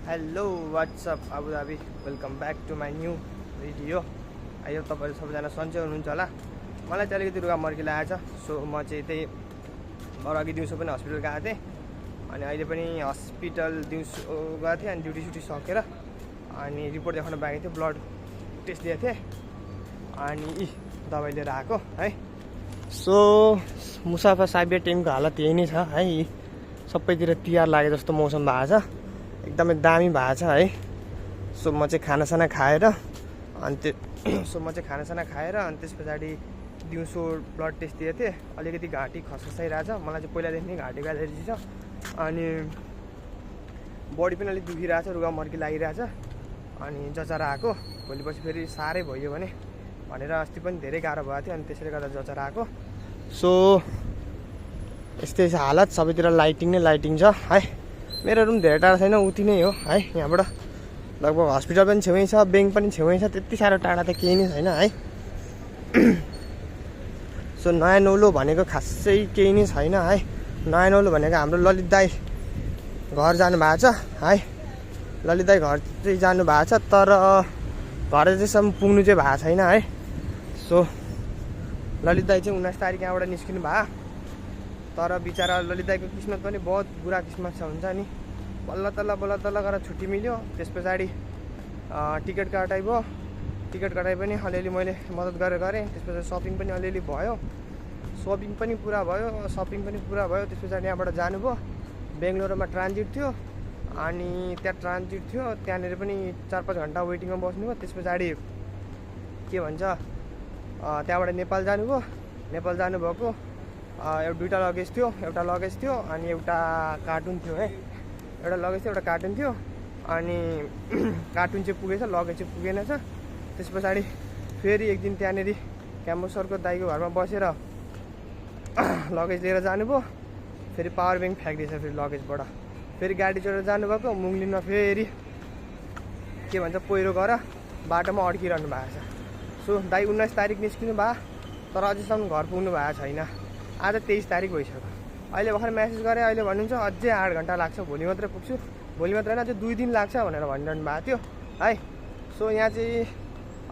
Hello WhatsApp Abu Dhabi welcome back to my new video. आयो तपाईँहरू सबैजना सन्चै हुनुहुन्छ होला। मलाई चाहिँ अलिकति रुगा मर्की लागेको छ। सो म चाहिँ त्यही अघि दिउँसो पनि हस्पिटल गएको थिएँ अनि अहिले पनि हस्पिटल दिउँसो गएको थिएँ अनि ड्युटी सुटी सकेर अनि रिपोर्ट देखाउन बाँकी थियो, ब्लड टेस्ट दिएको थिएँ अनि दबाई लिएर आएको है। सो मुसाफा साबिया टिमको हालत यही नै छ है। सबैतिर तिहार लागे जस्तो मौसम भएको छ, एकदमै दामी भएको छ है। सो म चाहिँ खानासाना खाएर अनि त्यस पछाडि दिउँसो ब्लड टेस्ट दिएको थिएँ। अलिकति घाँटी खसखसाइरहेछ, मलाई चाहिँ पहिलादेखि नै घाँटीको एलर्जी छ अनि बडी पनि अलिक दुखिरहेछ, रुगा मर्की लागिरहेछ अनि जचरा आएको। भोलिपछि फेरि साह्रै भयो भनेर अस्ति पनि धेरै गाह्रो भएको थियो अनि त्यसैले गर्दा जचरा आएको। सो यस्तै छ हालत, सबैतिर लाइटिङ नै लाइटिङ छ है। मेरो रुम धेरै टाढा छैन, उति नै हो है। यहाँबाट लगभग हस्पिटल पनि छेउमै छ, ब्याङ्क पनि छेउमै छ, त्यति साह्रो टाढा त केही नै छैन है। सो नयाँ नौलो भनेको खासै केही नै छैन है। नयाँ नौलो भनेको हाम्रो ललित दाई घर जानुभएको छ है। ललित दाई घर चाहिँ जानुभएको छ, तर घर चाहिँसम्म पुग्नु चाहिँ भएको छैन है। सो ललित दाई चाहिँ 19 तारिक यहाँबाट निस्किनु भयो, तर बिचरा ललित दाईको किस्मत पनि बहुत बुरा किस्मत छ हुन्छ नि। बल्ल तल्ल गरेर छुट्टी मिल्यो, त्यस पछाडि टिकट कटाइ भयो। टिकट कटाइ पनि अलिअलि मैले मद्दत गरेँ। त्यस पछाडि सपिङ पनि अलिअलि भयो, सपिङ पनि पुरा भयो। त्यस पछाडि यहाँबाट जानुभयो, बेङ्गलोरमा ट्रान्जिट थियो अनि त्यहाँ ट्रान्जिट थियो, त्यहाँनिर पनि 4-5 घन्टा वेटिङमा बस्नुभयो। त्यस पछाडि के भन्छ त्यहाँबाट नेपाल जानुभयो। नेपाल जानुभएको दुईवटा लगेज थियो, एउटा लगेज थियो अनि एउटा कार्टुन थियो है। एउटा लगेज थियो, एउटा कार्टुन थियो अनि कार्टुन चाहिँ पुगेछ, लगेज चाहिँ पुगेन छ। त्यस पछाडि फेरि एक दिन त्यहाँनिर क्याम्बो सरको दाइको घरमा बसेर लगेज लिएर जानुभयो। फेरि पावर ब्याङ्क फ्याँक्दैछ फेरि लगेजबाट। फेरि गाडी चढेर जानुभएको, मुङ्लिनमा फेरि के भन्छ पहिरो गएर बाटोमा अड्किरहनु भएको छ। सो दाइ 19 तारिक निस्किनु भयो, तर अझैसम्म घर पुग्नु भएको छैन। आज 23 तारिक भइसक्यो। अहिले भर्खर म्यासेज गरेँ, अहिले भन्नुहुन्छ अझै 8 घन्टा लाग्छ, भोलि मात्रै पुग्छु। भोलि मात्रै होइन, अझै 2 दिन लाग्छ भनेर भनिरहनु भएको थियो है। सो यहाँ चाहिँ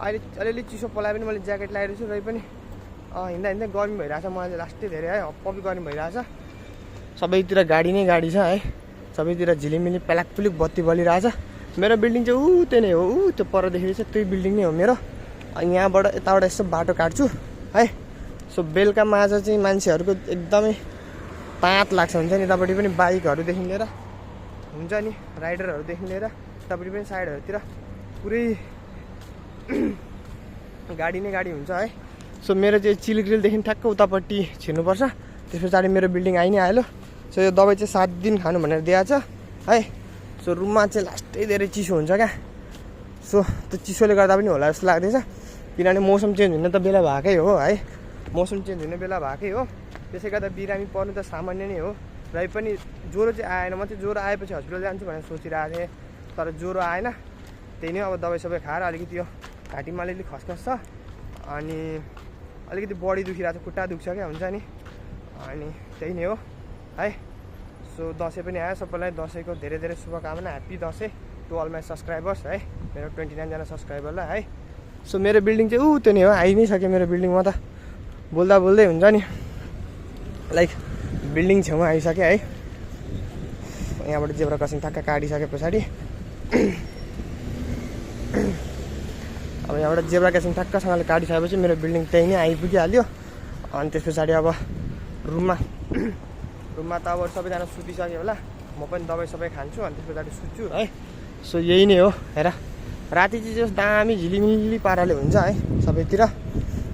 अहिले अलिअलि चिसो पलाए पनि मैले ज्याकेट लगाएर छु, र पनि हिँड्दा गर्मी भइरहेछ। मलाई चाहिँ लास्टै धेरै है हप्पी गर्मी भइरहेछ। सबैतिर गाडी नै गाडी छ है, सबैतिर झिलिमिली प्यालाकपुलिक बत्ती बलिरहेछ। मेरो बिल्डिङ चाहिँ त्यो नै हो, त्यो पर देखेको छ त्यही बिल्डिङ नै हो मेरो। अनि यहाँबाट यताबाट यसो बाटो काट्छु है। सो बेलुका माझ चाहिँ मान्छेहरूको एकदमै पात लाग्छ हुन्छ नि। यतापट्टि पनि बाइकहरूदेखि लिएर हुन्छ नि, राइडरहरूदेखि लिएर यतापट्टि पनि साइडहरूतिर पुरै गाडी नै गाडी हुन्छ है। सो मेरो चाहिँ चिलग्रिलदेखि ठ्याक्क उतापट्टि छिर्नुपर्छ, त्यस पछाडि मेरो बिल्डिङ आइ नै हाल्यो। सो यो दबाई चाहिँ 7 दिन खानु भनेर दिएको छ है। सो रुममा चाहिँ लास्टै धेरै चिसो हुन्छ क्या। सो त्यो चिसोले गर्दा पनि होला जस्तो लाग्दैछ, किनभने मौसम चेन्ज हुने त बेला भएकै हो है। मौसम चेन्ज हुने बेला भएकै हो, त्यसै गर्दा बिरामी पर्नु त सामान्य नै हो। र पनि ज्वरो चाहिँ आएन। म चाहिँ ज्वरो आएपछि हस्पिटल जान्छु भनेर सोचिरहेको थिएँ, तर ज्वरो आएन। त्यही नै अब दबाई सबै खाएर अलिकति यो घाँटीमा अलिअलि खसखस छ अनि अलिकति बडी दुखिरहेको छ, खुट्टा दुख्छ क्या हुन्छ नि। अनि त्यही नै हो है। सो दसैँ पनि आयो, सबैलाई दसैँको धेरै धेरै शुभकामना। Happy Dashain to all my subscribers है, मेरो 29 जना सब्सक्राइबरलाई है। सो मेरो बिल्डिङ चाहिँ त्यो नै हो, आइ नै सक्यो मेरो बिल्डिङमा। त बोल्दा बोल्दै हुन्छ नि, लाइक बिल्डिङ छेउमा आइसक्यो है। यहाँबाट जेब्रा क्रसिङ ठ्याक्क काटिसके पछाडि अब यहाँबाट जेब्रा क्रसिङ ठ्याक्कसँगले काटिसकेपछि मेरो बिल्डिङ त्यही नै आइपुगिहाल्यो। अनि त्यस पछाडि अब रुममा त अब सबैजना सुतिसक्यो होला, म पनि दबाई सबै खान्छु अनि त्यस पछाडि सुत्छु है। सो यही नै हो। हेर राति चाहिँ जस्तो दामी झिलिमिली पाराले हुन्छ है सबैतिर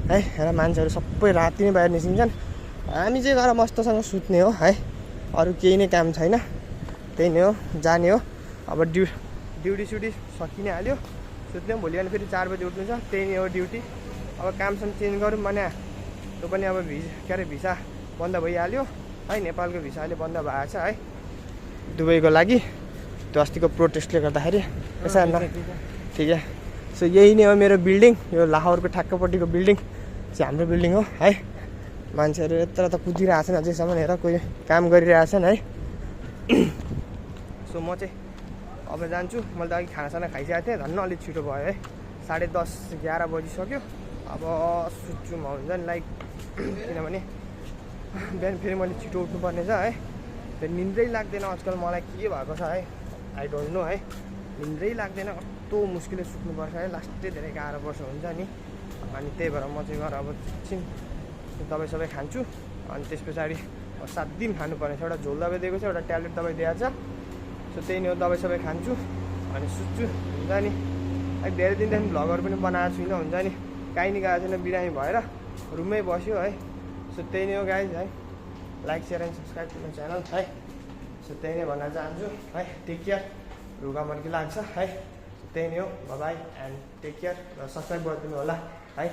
है। हेर मान्छेहरू सबै राति नै बाहिर निस्किन्छन्, हामी चाहिँ गएर मस्तसँग सुत्ने हो है। अरू केही नै काम छैन, त्यही नै हो, जाने हो। अब ड्युटी सुटी सकि नै हाल्यो, सुत्ने हो। भोलि बिहान फेरि 4 बजी उठ्नु छ, त्यही नै हो ड्युटी। अब कामसम्म चेन्ज गरौँ भने त्यो पनि अब भिसा बन्द भइहाल्यो है। नेपालको भिसा अहिले बन्द भएको छ है दुबईको लागि, त्यो अस्तिको प्रोटेस्टले गर्दाखेरि। यसो न ठिक है। सो यही नै हो मेरो बिल्डिङ। यो लाहोरको ठ्याक्कपट्टिको बिल्डिङ चाहिँ हाम्रो बिल्डिङ हो है। मान्छेहरू यत्र त कुदिरहेछन् अझैसम्म, हेर कोही काम गरिरहेछन् है। सो म चाहिँ अब जान्छु। मैले त अघि खानासाना खाइसकेको थिएँ, धन्न अलिक छिटो भयो है। 10:30 11 बजिसक्यो। अब सुत्छु म, हुन्छ नि लाइक किनभने बिहान फेरि मैले छिटो उठ्नुपर्ने छ है। फेरि निन्द्रै लाग्दैन आजकल मलाई, के भएको छ है, आई डोन्ट नो है। निन्द्रै लाग्दैन, कस्तो मुस्किलले सुत्नुपर्छ है, लास्टै धेरै गाह्रो पर्छ हुन्छ नि। अनि त्यही भएर म चाहिँ गएर अब एकछिन दबाई सबै खान्छु। अनि त्यस पछाडि 7 दिन खानुपर्ने छ। एउटा झोल दबाई दिएको छ, एउटा ट्याब्लेट दबाई दिएको छ। सो त्यही नै हो, दबाई सबै खान्छु अनि सुत्छु हुन्छ नि। अलिक धेरै दिनदेखि भ्लगहरू पनि बनाएको छुइनँ हुन्छ नि, काहीँ नि गएको छैन, बिरामी भएर रुममै बस्यो है। सो त्यही नै हो गाइज है, like share and subscribe to my channel है। सो त्यही नै भन्न चाहन्छु है। टेक केयर, रुगा मर्की लाग्छ है। त्यही नै हो, बाई एन्ड टेक केयर। र सब्सक्राइब गरिदिनु होला है।